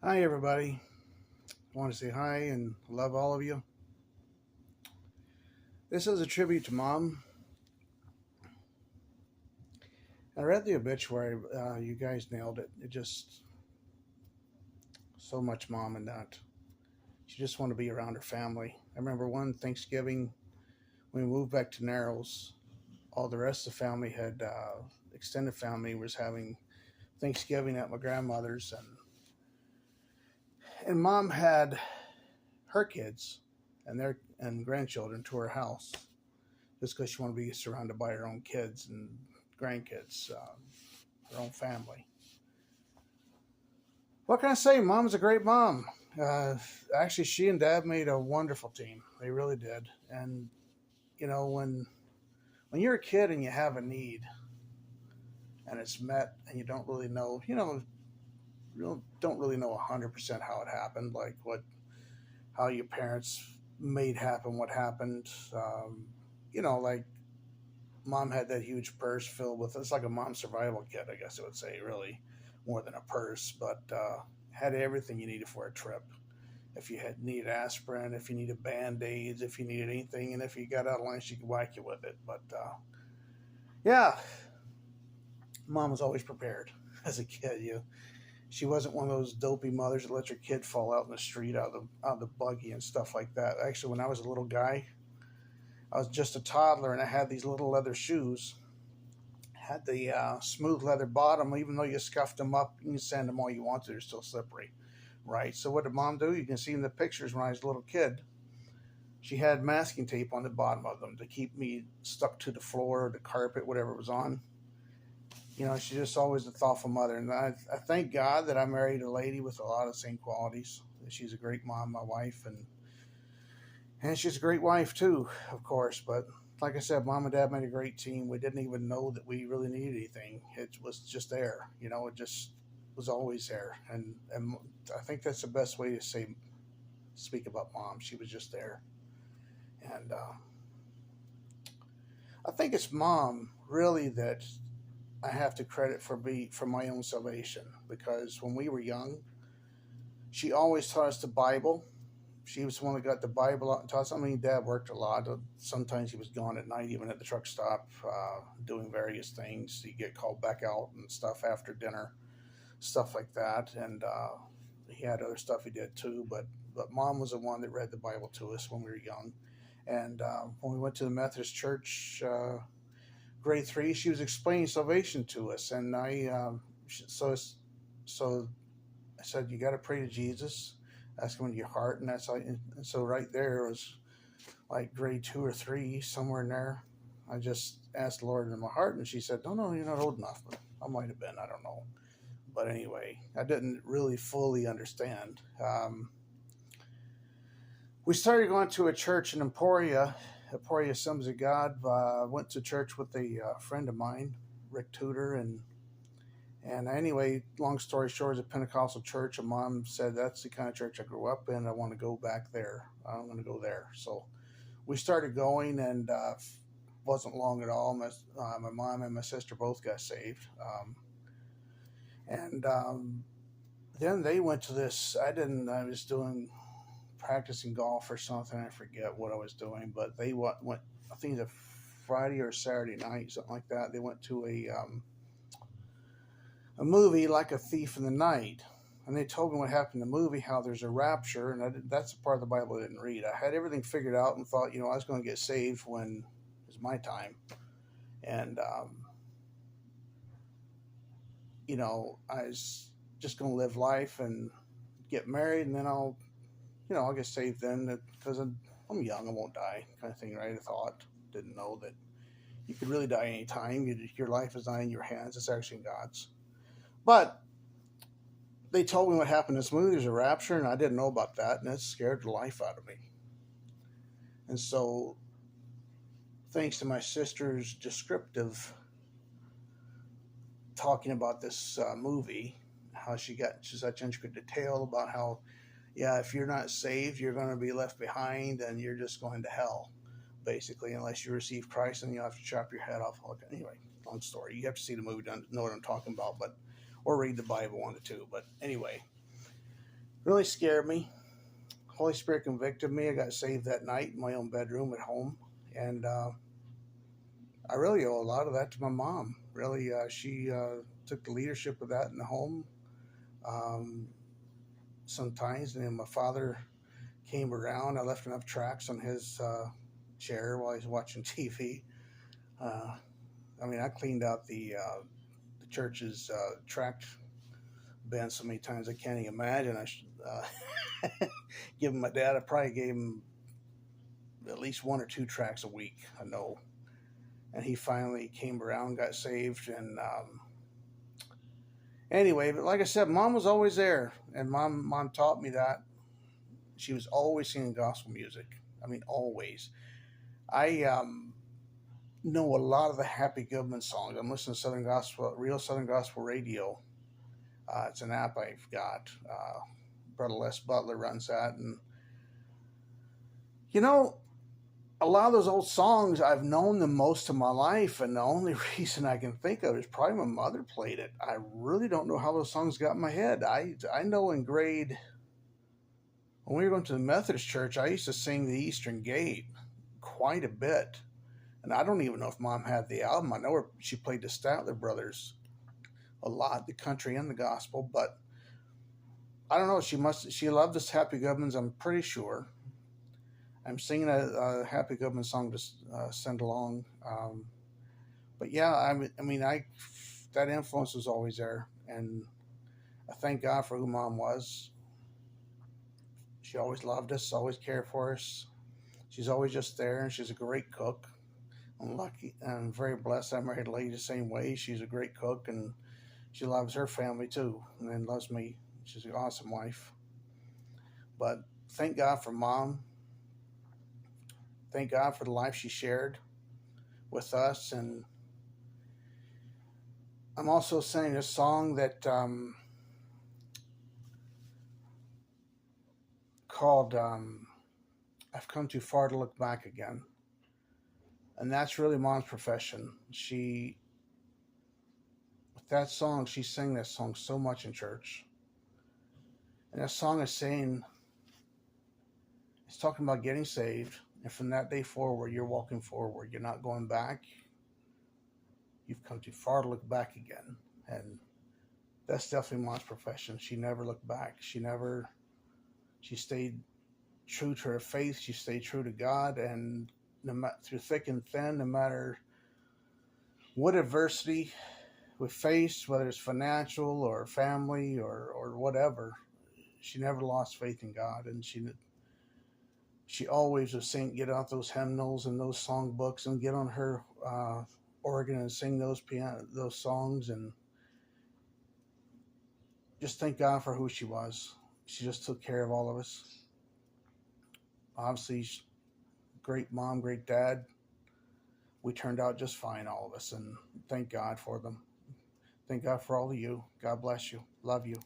Hi, everybody. I want to say hi and love all of you. This is a tribute to Mom. I read the obituary. You guys nailed it. It just so much Mom in that. She just wanted to be around her family. I remember one Thanksgiving when we moved back to Narrows. All the rest of the family had extended family was having Thanksgiving at my grandmother's, and Mom had her kids and their and grandchildren to her house just because she wanted to be surrounded by her own kids and grandkids. Her own family. What can I say? Mom's a great mom. Uh, Actually, she and Dad made a wonderful team. They really did. And you know, when you're a kid and you have a need and it's met, and you don't really know, you don't really know 100% how it happened, like how your parents made happen, what happened. Like Mom had that huge purse filled with. It's like a mom survival kit, I guess I would say, really, more than a purse, but had everything you needed for a trip. If you had needed aspirin, if you needed band aids, if you needed anything, and if you got out of line, she could whack you with it. But yeah, Mom was always prepared as a kid. She wasn't one of those dopey mothers that let your kid fall out in the street out of the buggy and stuff like that. Actually, when I was a little guy, I was just a toddler, and I had these little leather shoes. Had the smooth leather bottom. Even though you scuffed them up, you can sand them all you want to, they're still slippery, right? So what did Mom do? You can see in the pictures when I was a little kid. She had masking tape on the bottom of them to keep me stuck to the floor or the carpet, whatever was on. She's just always a thoughtful mother. And I thank God that I married a lady with a lot of the same qualities. She's a great mom, my wife, and she's a great wife too, of course. But like I said, Mom and Dad made a great team. We didn't even know that we really needed anything. It was just there. It just was always there. And I think that's the best way to speak about Mom. She was just there. And I think it's Mom really that I have to credit for my own salvation, because when we were young, she always taught us the Bible. She was the one that got the Bible out and taught us. I mean, Dad worked a lot. Sometimes he was gone at night, even at the truck stop, doing various things. He'd get called back out and stuff after dinner, stuff like that. And he had other stuff he did too. But Mom was the one that read the Bible to us when we were young. And when we went to the Methodist church, grade three, she was explaining salvation to us, and so I said, you got to pray to Jesus, ask him into your heart, and that's how. And so right there was like grade two or three, somewhere in there. I just asked the Lord in my heart, and she said, "No, no, you're not old enough." But I might have been, I don't know. But anyway, I didn't really fully understand. We started going to a church in Emporia Assemblies of God. Went to church with a friend of mine, Rick Tudor, and anyway, long story short, it's a Pentecostal church. And Mom said that's the kind of church I grew up in. I want to go back there. I want to go there. So we started going, and wasn't long at all. My mom and my sister both got saved, and then they went to this. I didn't. I was doing practicing golf or something. I forget what I was doing, but they went. I think it's a Friday or Saturday night, something like that. They went to a movie like A Thief in the Night, and they told me what happened in the movie, how there's a rapture, and that's the part of the Bible I didn't read. I had everything figured out and thought, I was going to get saved when it was my time, and I was just going to live life and get married, and then I'll get saved then because I'm young, I won't die, kind of thing, right? I thought, didn't know that you could really die anytime. Your life is not in your hands; it's actually in God's. But they told me what happened in this movie. There's a rapture, and I didn't know about that, and it scared the life out of me. And so, thanks to my sister's descriptive talking about this movie, how she got to such intricate detail about how, yeah, if you're not saved, you're going to be left behind, and you're just going to hell, basically, unless you receive Christ, and you have to chop your head off. Anyway, long story. You have to see the movie to know what I'm talking about, or read the Bible on it too. But anyway, really scared me. Holy Spirit convicted me. I got saved that night in my own bedroom at home, and I really owe a lot of that to my mom. Really, she took the leadership of that in the home. Um, Sometimes, and then my father came around. I left enough tracks on his chair while he's watching TV. Uh, I mean, I cleaned out the church's tract bin so many times I can't even imagine. I should give my dad. I probably gave him at least one or two tracks a week. I know, and he finally came around, got saved, and anyway. But like I said, mom was always there, and mom taught me that. She was always singing gospel music. I mean, always. I know a lot of the Happy Goodman songs. I'm listening to Southern Gospel, Real Southern Gospel Radio. It's an app I've got. Brother Les Butler runs that, and you know, a lot of those old songs I've known them most of my life, and the only reason I can think of is probably my mother played it. I really don't know how those songs got in my head. I know in grade when we were going to the Methodist church, I used to sing the Eastern Gate quite a bit. And I don't even know if mom had the album. I know she played the Statler Brothers a lot, the country and the gospel, but I don't know. She loved this Happy Goodmans, I'm pretty sure. I'm singing a Happy Goodman song to send along. But yeah, that influence was always there. And I thank God for who mom was. She always loved us, always cared for us. She's always just there, and she's a great cook. I'm lucky. I'm very blessed. I married a lady the same way. She's a great cook, and she loves her family too, and then loves me. She's an awesome wife. But thank God for mom. Thank God for the life she shared with us. And I'm also singing a song that called I've Come Too Far to Look Back Again. And that's really mom's profession. With that song, she sang that song so much in church. And that song is saying, it's talking about getting saved. And from that day forward, you're walking forward. You're not going back. You've come too far to look back again. And that's definitely mom's profession. She never looked back. She stayed true to her faith. She stayed true to God. And through thick and thin, no matter what adversity we faced, whether it's financial or family or whatever, she never lost faith in God. And she always would get out those hymnals and those song books and get on her organ and sing those songs, and just thank God for who she was. She just took care of all of us. Obviously, great mom, great dad. We turned out just fine, all of us, and thank God for them. Thank God for all of you. God bless you. Love you.